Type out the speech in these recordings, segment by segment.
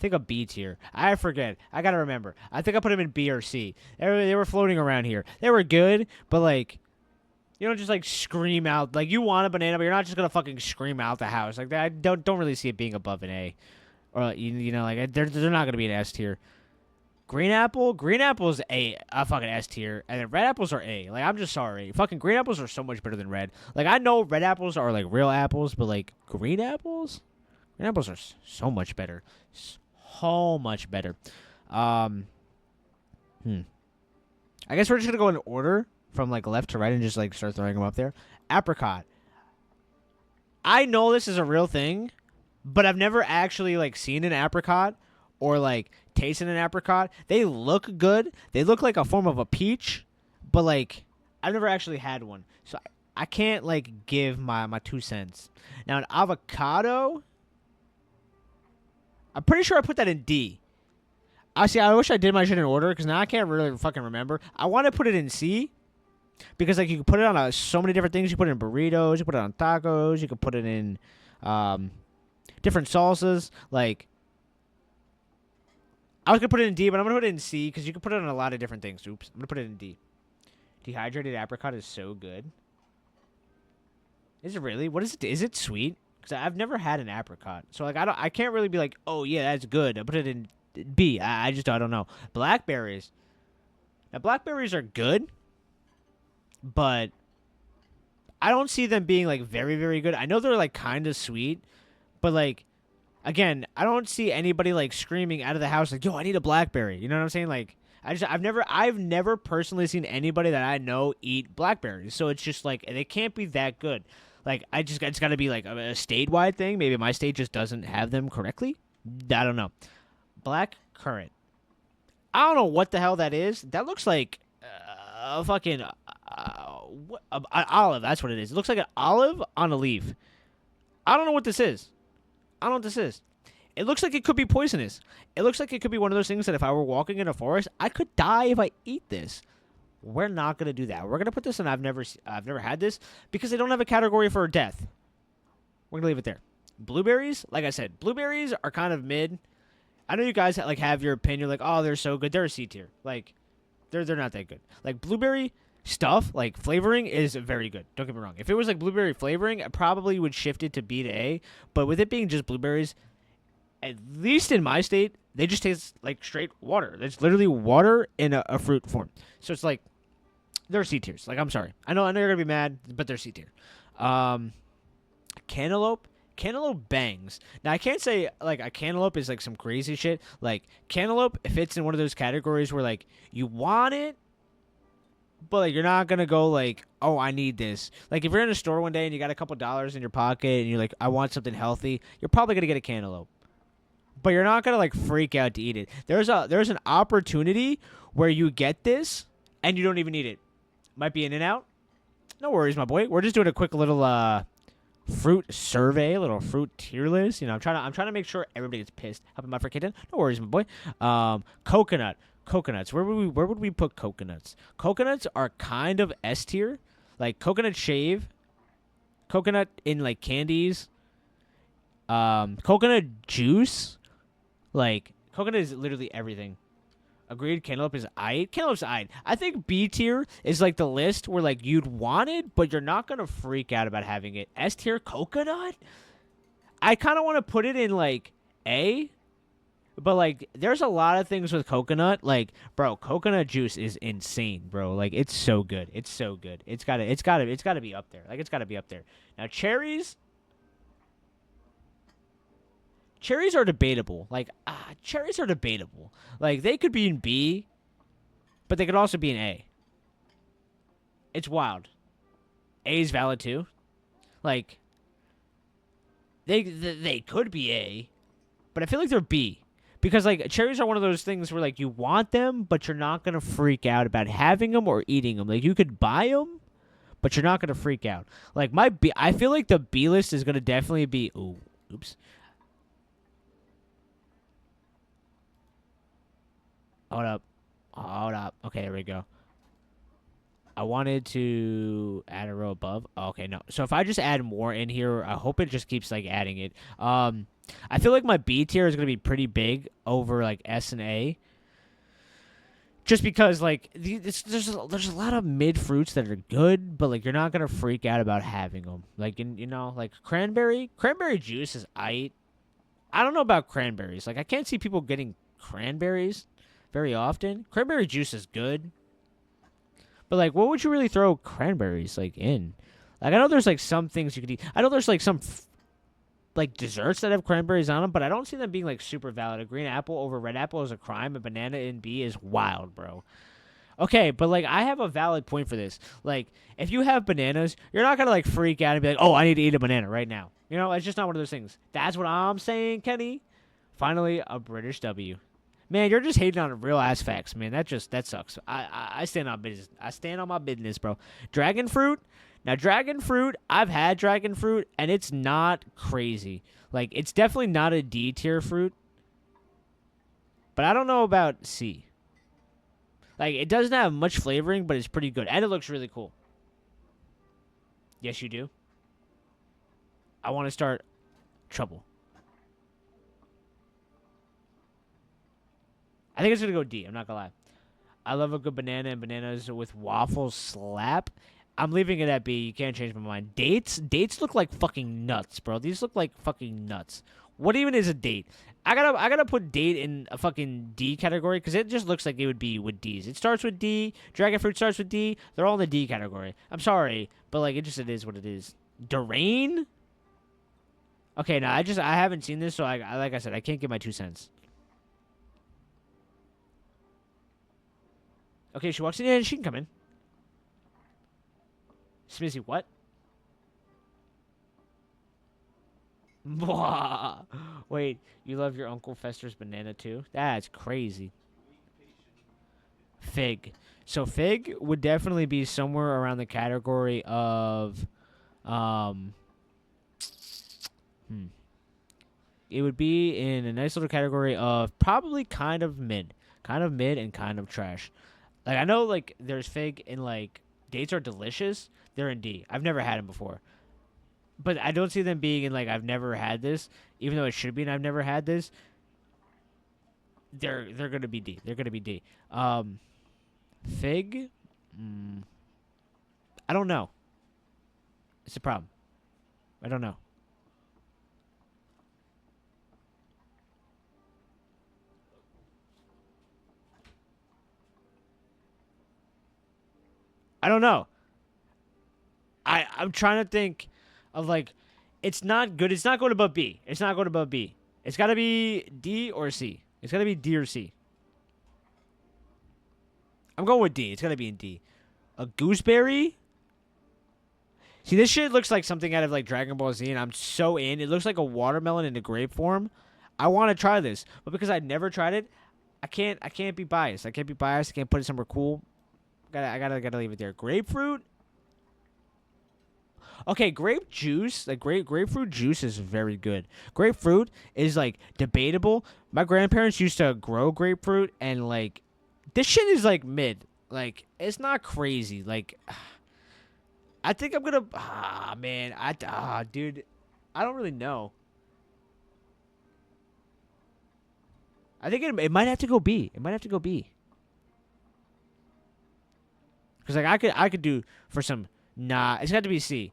think a B tier. I forget. I gotta remember. I think I put them in B or C. They were floating around here. They were good, but like you don't just like scream out like you want a banana, but you're not just gonna fucking scream out the house like that. I don't really see it being above an A, or you know like they're not gonna be an S tier. Green apple's a fucking S tier, and then red apples are A. Like I'm just sorry, fucking green apples are so much better than red. Like I know red apples are like real apples, but like green apples are so much better, so much better. Um, I guess we're just gonna go in order from like left to right and just like start throwing them up there. Apricot. I know this is a real thing, but I've never actually like seen an apricot or like tasted an apricot. They look good. They look like a form of a peach, but like I've never actually had one, so I can't like give my 2 cents. Now an avocado, I'm pretty sure I put that in D. I see. I wish I did my shit in order because now I can't really fucking remember. I want to put it in C because like you can put it on so many different things. You put it in burritos. You put it on tacos. You can put it in different salsas. Like I was gonna put it in D, but I'm gonna put it in C because you can put it on a lot of different things. Oops, I'm gonna put it in D. Dehydrated apricot is so good. Is it really? What is it? Is it sweet? Because I've never had an apricot, so like I can't really be like, oh yeah, that's good. I put it in B. I don't know. Blackberries. Now blackberries are good, but I don't see them being like very very good. I know they're like kind of sweet, but like again, I don't see anybody like screaming out of the house like, "Yo, I need a blackberry." You know what I'm saying? Like I've never personally seen anybody that I know eat blackberries. So it's just like they can't be that good. Like it's got to be like a statewide thing. Maybe my state just doesn't have them correctly. I don't know. Black currant. I don't know what the hell that is. That looks like a fucking an olive. That's what it is. It looks like an olive on a leaf. I don't know what this is. I don't know what this is. It looks like it could be poisonous. It looks like it could be one of those things that if I were walking in a forest, I could die if I eat this. We're not gonna do that. We're gonna put this in. I've never had this because they don't have a category for death. We're gonna leave it there. Blueberries, like I said, blueberries are kind of mid. I know you guys like have your opinion, like, oh, they're so good. They're a C tier. Like, they're not that good. Like blueberry stuff, like flavoring, is very good. Don't get me wrong. If it was like blueberry flavoring, I probably would shift it to B to A. But with it being just blueberries, at least in my state, they just taste like straight water. It's literally water in a fruit form. So it's like they're C tiers. Like I'm sorry, I know you're gonna be mad, but they're C tier. Cantaloupe. Cantaloupe bangs. Now I can't say like a cantaloupe is like some crazy shit. Like cantaloupe fits in one of those categories where like you want it, but like you're not gonna go like, oh, I need this. Like if you're in a store one day and you got a couple dollars in your pocket and you're like, I want something healthy, you're probably gonna get a cantaloupe. But you're not gonna like freak out to eat it. There's an opportunity where you get this and you don't even eat it. Might be in and out. No worries, my boy. We're just doing a quick little fruit survey, a little fruit tier list. You know, I'm trying to make sure everybody gets pissed. Helping my for kitten. No worries, my boy. Coconuts. Where would we put coconuts? Coconuts are kind of S tier. Like coconut shave, coconut in like candies, coconut juice. Like coconut is literally everything. Agreed. Cantaloupe is aight. Cantaloupe's aight. I think B tier is like the list where like you'd want it, but you're not gonna freak out about having it. S tier coconut. I kind of want to put it in like A, but like there's a lot of things with coconut. Like bro, coconut juice is insane, bro. Like it's so good. It's so good. It's gotta be up there. Like it's gotta be up there. Now cherries. Cherries are debatable. Like, cherries are debatable. Like, they could be in B, but they could also be in A. It's wild. A is valid too. Like, they could be A, but I feel like they're B. Because, like, cherries are one of those things where, like, you want them, but you're not going to freak out about having them or eating them. Like, you could buy them, but you're not going to freak out. Like, I feel like the B list is going to definitely be, oops. Hold up. Okay, there we go. I wanted to add a row above. Okay, no. So if I just add more in here, I hope it just keeps like adding it. I feel like my B tier is gonna be pretty big over like S and A, just because like there's a lot of mid fruits that are good, but like you're not gonna freak out about having them. Like like cranberry juice is I don't know about cranberries. Like I can't see people getting cranberries very often. Cranberry juice is good, but like what would you really throw cranberries like in? Like I know there's like some things you could eat. I know there's like some like desserts that have cranberries on them, but I don't see them being like super valid. A green apple over red apple is a crime. A banana in B is wild, bro. Okay, but like I have a valid point for this. Like if you have bananas, you're not gonna like freak out and be like, "Oh, I need to eat a banana right now." You know, it's just not one of those things. That's what I'm saying, Kenny. Finally, a British W. Man, you're just hating on real ass facts, man. That sucks. I stand on business. I stand on my business, bro. Dragon fruit. Now, dragon fruit, I've had dragon fruit, and it's not crazy. Like, it's definitely not a D tier fruit. But I don't know about C. Like, it doesn't have much flavoring, but it's pretty good. And it looks really cool. Yes, you do. I want to start trouble. I think it's going to go D. I'm not going to lie. I love a good banana, and bananas with waffles slap. I'm leaving it at B. You can't change my mind. Dates look like fucking nuts, bro. These look like fucking nuts. What even is a date? I gotta put date in a fucking D category because it just looks like it would be with D's. It starts with D. Dragon fruit starts with D. They're all in the D category. I'm sorry, but like it is what it is. Durain? Okay, now I haven't seen this, so I like I said, I can't give my 2 cents. Okay, she walks in. Yeah, she can come in. Smizzy, what? Wait, you love your Uncle Fester's banana too? That's crazy. Fig. So fig would definitely be somewhere around the category of, um, it would be in a nice little category of probably kind of mid and kind of trash. Like I know like there's fig and like dates are delicious. They're in D. I've never had them before. But I don't see them being in like I've never had this, even though it should be and I've never had this. They're gonna be D. They're gonna be D. Fig, I don't know. It's a problem. I don't know. I don't know. I'm trying to think of like, it's not good. It's not going above B. It's not going above B. It's got to be D or C. It's got to be D or C. I'm going with D. It's got to be in D. A gooseberry? See, this shit looks like something out of like Dragon Ball Z, and I'm so in. It looks like a watermelon in a grape form. I want to try this, but because I never tried it, I can't be biased. I can't be biased. I can't put it somewhere cool. I gotta leave it there. Grapefruit. Okay, grape juice, like grapefruit juice is very good. Grapefruit is like debatable. My grandparents used to grow grapefruit, and like this shit is like mid. Like it's not crazy. Like I think I'm gonna man, dude, I don't really know. I think it might have to go B. It might have to go B. Because like I could do for some it's got to be C.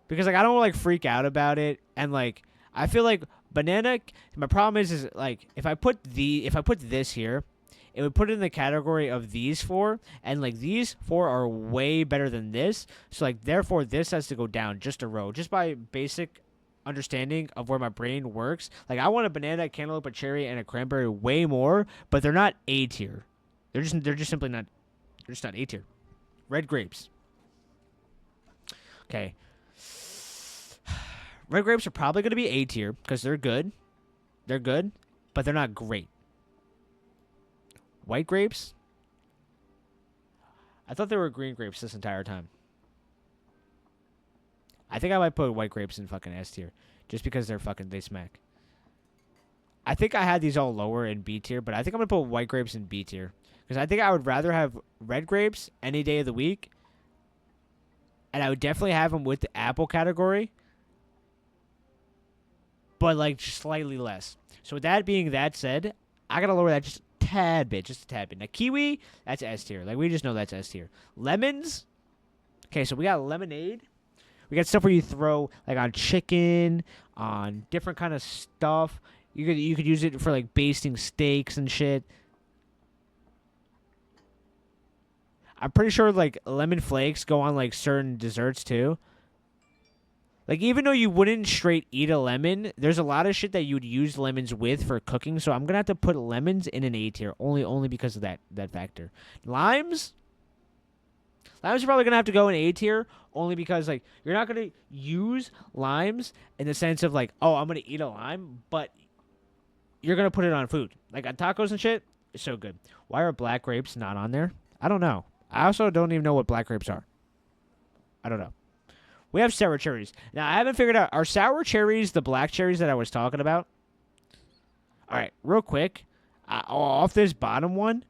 Because like I don't like freak out about it, and like I feel like banana. My problem is like if I put this here, it would put it in the category of these four, and like these four are way better than this. So like therefore this has to go down just a row, just by basic understanding of where my brain works. Like I want a banana, a cantaloupe, a cherry, and a cranberry way more, but they're not A tier. They're just simply not. They're just not A tier. Red grapes. Okay. Red grapes are probably going to be A tier because they're good. They're good, but they're not great. White grapes? I thought they were green grapes this entire time. I think I might put white grapes in fucking S tier just because they smack. I think I had these all lower in B tier, but I think I'm going to put white grapes in B tier because I think I would rather have red grapes any day of the week, and I would definitely have them with the apple category. but like just slightly less. So with that being that said, I gotta lower that just a tad bit, just a tad bit. Now kiwi, that's S tier. Like we just know that's S tier. Lemons, okay, so we got lemonade. We got stuff where you throw like on chicken, on different kind of stuff. You could use it for like basting steaks and shit. I'm pretty sure like lemon flakes go on like certain desserts too. Like even though you wouldn't straight eat a lemon, there's a lot of shit that you'd use lemons with for cooking. So I'm gonna have to put lemons in an A tier only because of that factor. Limes are probably gonna have to go in A tier only because like you're not gonna use limes in the sense of like, oh, I'm gonna eat a lime, but you're gonna put it on food. Like on tacos and shit, it's so good. Why are black grapes not on there? I don't know. I also don't even know what black grapes are. I don't know. We have sour cherries. Now, I haven't figured out, are sour cherries the black cherries that I was talking about? All right, real quick. Off this bottom one,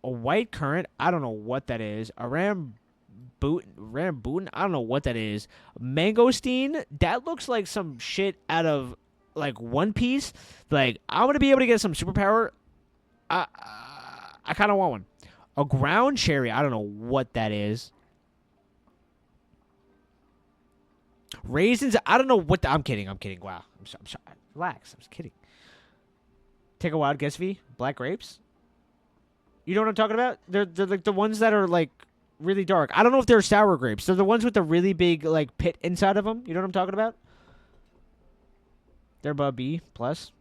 a white currant, I don't know what that is. A rambutan, I don't know what that is. Mangosteen, that looks like some shit out of, like, One Piece. Like, I'm going to be able to get some superpower. I kind of want one. A ground cherry, I don't know what that is. Raisins, I don't know what I'm kidding. Wow. I'm sorry. Relax. I'm just kidding. Take a wild guess, V. Black grapes? You know what I'm talking about? They're like the ones that are like really dark. I don't know if they're sour grapes. They're the ones with the really big like pit inside of them. You know what I'm talking about? They're above B plus.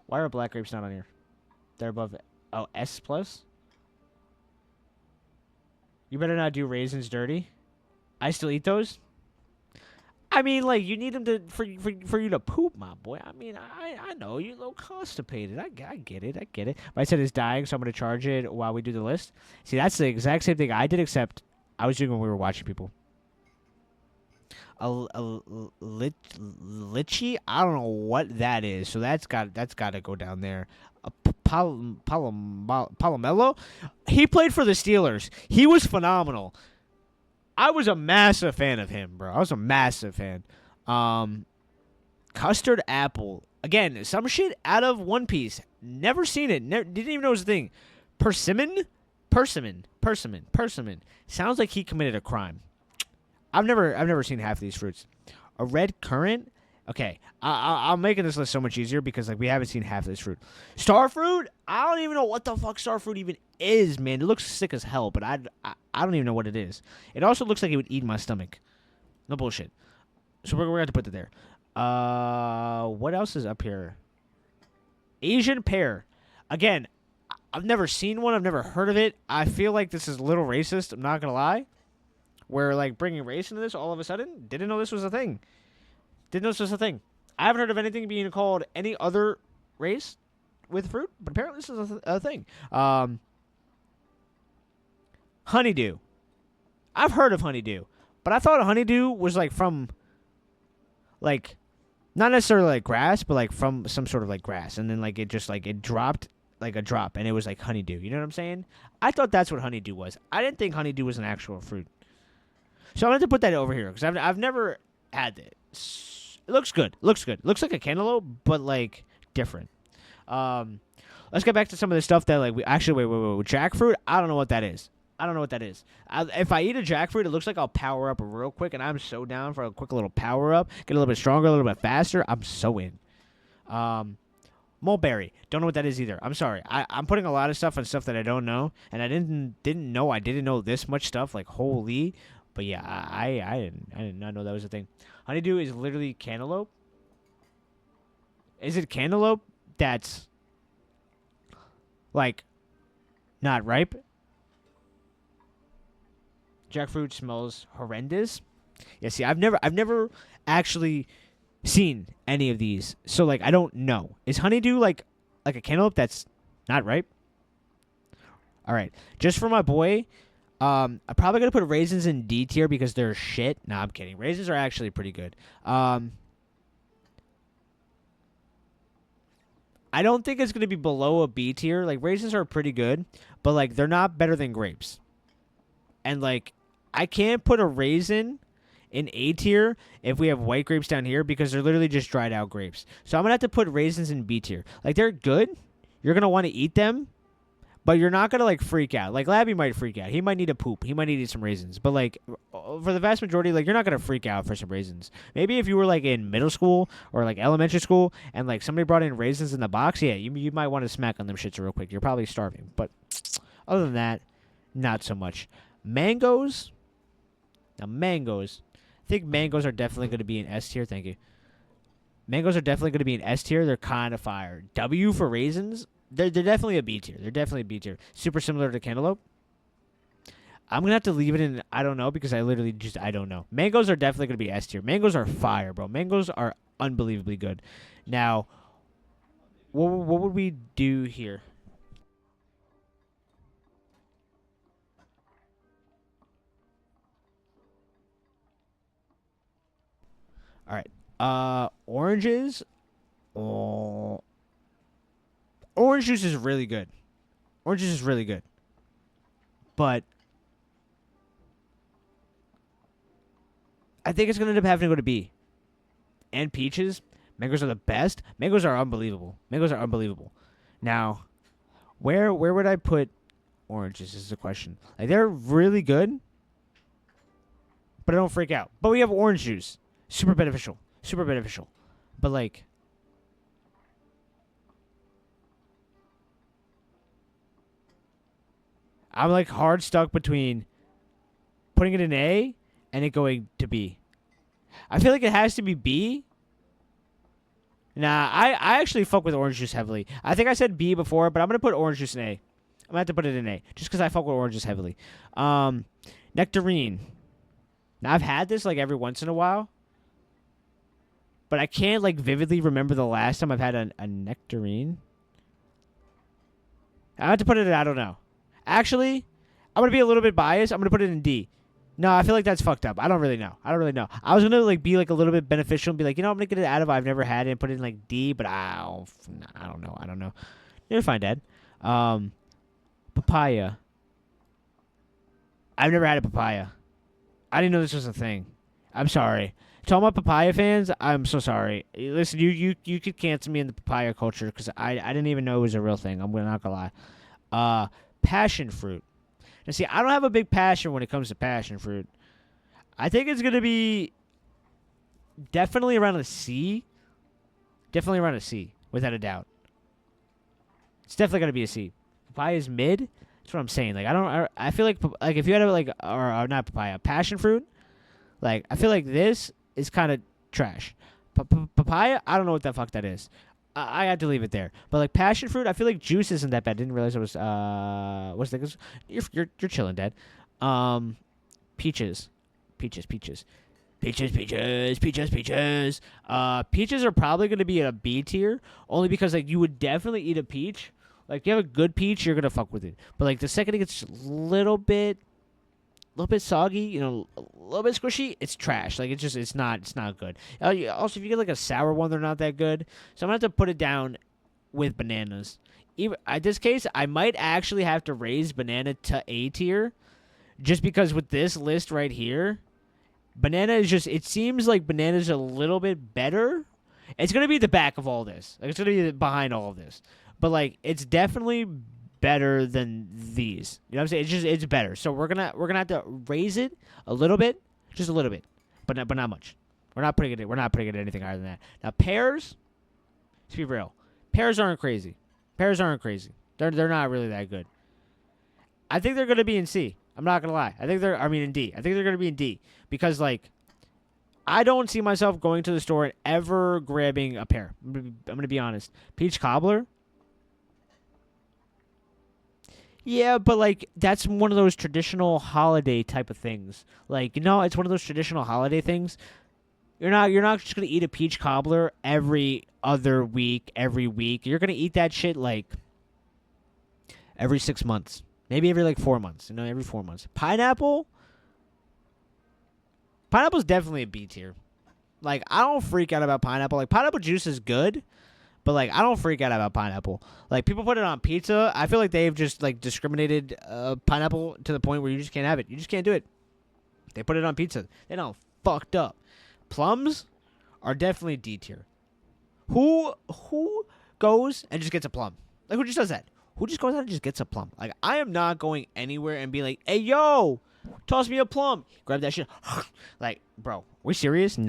Why are black grapes not on here? They're above S plus. You better not do raisins dirty. I still eat those. I mean, like, you need them to for you to poop, my boy. I mean, I know you're a little constipated. I get it. But I said it's dying, so I'm going to charge it while we do the list. See, that's the exact same thing I did, except I was doing when we were watching people. A lychee? I don't know what that is, so that's got to go down there. A Palomelo? He played for the Steelers. He was phenomenal. I was a massive fan of him, bro. I was a massive fan. Custard apple. Again, some shit out of One Piece. Never seen it. Didn't even know it was a thing. Persimmon. Sounds like he committed a crime. I've never seen half of these fruits. A red currant. Okay, I'm making this list so much easier because like we haven't seen half of this fruit. Starfruit. I don't even know what the fuck starfruit even is, man. It looks sick as hell, but I don't even know what it is. It also looks like it would eat my stomach. No bullshit. So we're gonna have to put it there. What else is up here? Asian pear. Again, I've never seen one. I've never heard of it. I feel like this is a little racist. I'm not gonna lie. We're like bringing race into this all of a sudden. Didn't know this was a thing. Didn't know this was a thing. I haven't heard of anything being called any other race with fruit, but apparently this is a thing. Honeydew. I've heard of honeydew, but I thought honeydew was like from, like, not necessarily like grass, but like from some sort of like grass, and then like it just like it dropped like a drop, and it was like honeydew. You know what I'm saying? I thought that's what honeydew was. I didn't think honeydew was an actual fruit. So I'm going to put that over here because I've never had it. It looks good. Looks like a cantaloupe, but like different. Let's get back to some of the stuff that like we actually wait. Jackfruit. I don't know what that is. If I eat a jackfruit, it looks like I'll power up real quick, and I'm so down for a quick little power up. Get a little bit stronger, a little bit faster. I'm so in. Mulberry. Don't know what that is either. I'm sorry. I'm putting a lot of stuff on stuff that I don't know, and I didn't know this much stuff. Like holy. But yeah, I did not know that was a thing. Honeydew is literally cantaloupe. Is it cantaloupe that's like not ripe? Jackfruit smells horrendous. Yeah, see, I've never actually seen any of these, so like I don't know. Is honeydew like a cantaloupe that's not ripe? All right, just for my boy. I'm probably gonna put raisins in D tier because they're shit. Nah, I'm kidding. Raisins are actually pretty good. I don't think it's gonna be below a B tier. Like raisins are pretty good, but like they're not better than grapes. And like I can't put a raisin in A tier if we have white grapes down here because they're literally just dried out grapes. So I'm gonna have to put raisins in B tier. Like they're good. You're gonna want to eat them, but you're not gonna like freak out. Like Labby might freak out. He might need a poop. He might need to eat some raisins. But like for the vast majority, like you're not gonna freak out for some raisins. Maybe if you were like in middle school or like elementary school and like somebody brought in raisins in the box, yeah, you might want to smack on them shits real quick. You're probably starving. But other than that, not so much. Mangoes. Now mangoes. I think mangoes are definitely going to be in S tier. Thank you. Mangoes are definitely going to be in S tier. They're kind of fire. W for raisins. They're definitely a B tier. They're definitely a B tier. Super similar to cantaloupe. I'm going to have to leave it in I don't know because I literally just I don't know. Mangoes are definitely going to be S tier. Mangoes are fire, bro. Mangoes are unbelievably good. Now, what would we do here? All right. Oranges. Oh, orange juice is really good. Orange juice is really good. But I think it's going to end up having to go to B. And peaches. Mangoes are the best. Mangoes are unbelievable. Mangoes are unbelievable. Now, where would I put oranges is the question. Like they're really good, but I don't freak out. But we have orange juice. Super beneficial. Super beneficial. But like I'm like hard stuck between putting it in A and it going to B. I feel like it has to be B. Nah, I actually fuck with orange juice heavily. I think I said B before, but I'm gonna put orange juice in A. I'm gonna have to put it in A just because I fuck with oranges heavily. Nectarine. Now I've had this like every once in a while, but I can't like vividly remember the last time I've had a nectarine. I have to put it in I don't know. Actually, I'm gonna be a little bit biased. I'm gonna put it in D. No, I feel like that's fucked up. I don't really know. I don't really know. I was gonna like be like a little bit beneficial and be like, I'm gonna get it out of I've never had it and put it in like D, but I don't know. I don't know. You're fine, Dad. Papaya. I've never had a papaya. I didn't know this was a thing. I'm sorry. To all my papaya fans, I'm so sorry. Listen, you could cancel me in the papaya culture because I didn't even know it was a real thing. I'm not gonna lie. Passion fruit. Now, see, I don't have a big passion when it comes to passion fruit. I think it's going to be definitely around a C. Definitely around a C, without a doubt. It's definitely going to be a C. Papaya is mid. That's what I'm saying. Like, I feel like if you had a, like, or not papaya, passion fruit, like, I feel like this is kind of trash. Papaya, I don't know what the fuck that is. I had to leave it there. But like passion fruit, I feel like juice isn't that bad. Didn't realize it was what's that? You're chilling, Dad. Peaches. Peaches. Peaches are probably gonna be a B tier, only because like you would definitely eat a peach. Like if you have a good peach, you're gonna fuck with it. But like the second it gets a little bit soggy, a little bit squishy, it's trash. Like it's not good. Also, if you get like a sour one, they're not that good. So I'm gonna have to put it down with bananas. Even at this case, I might actually have to raise banana to A tier, just because with this list right here, banana is just. It seems like banana's a little bit better. It's gonna be the back of all this. Like it's gonna be behind all of this, but like it's definitely better than these. You know what I'm saying? It's better. So we're gonna have to raise it a little bit, just a little bit, but not much. We're not putting it anything higher than that. Now pears, let's be real. Pears aren't crazy. They're not really that good. I think they're gonna be in C. I'm not gonna lie. In D. I think they're gonna be in D because like I don't see myself going to the store and ever grabbing a pear. I'm gonna be honest. Peach cobbler. Yeah, but like that's one of those traditional holiday type of things. Like, it's one of those traditional holiday things. You're not just gonna eat a peach cobbler every other week, every week. You're gonna eat that shit like every 6 months. Maybe every like 4 months. Every 4 months. Pineapple's definitely a B tier. Like, I don't freak out about pineapple. Like, pineapple juice is good. But, like, I don't freak out about pineapple. Like, people put it on pizza. I feel like they've just, like, discriminated pineapple to the point where you just can't have it. You just can't do it. They put it on pizza. They don't fucked up. Plums are definitely D tier. Who goes and just gets a plum? Like, who just does that? Who just goes out and just gets a plum? Like, I am not going anywhere and be like, hey, yo, toss me a plum. Grab that shit. Like, bro, we serious?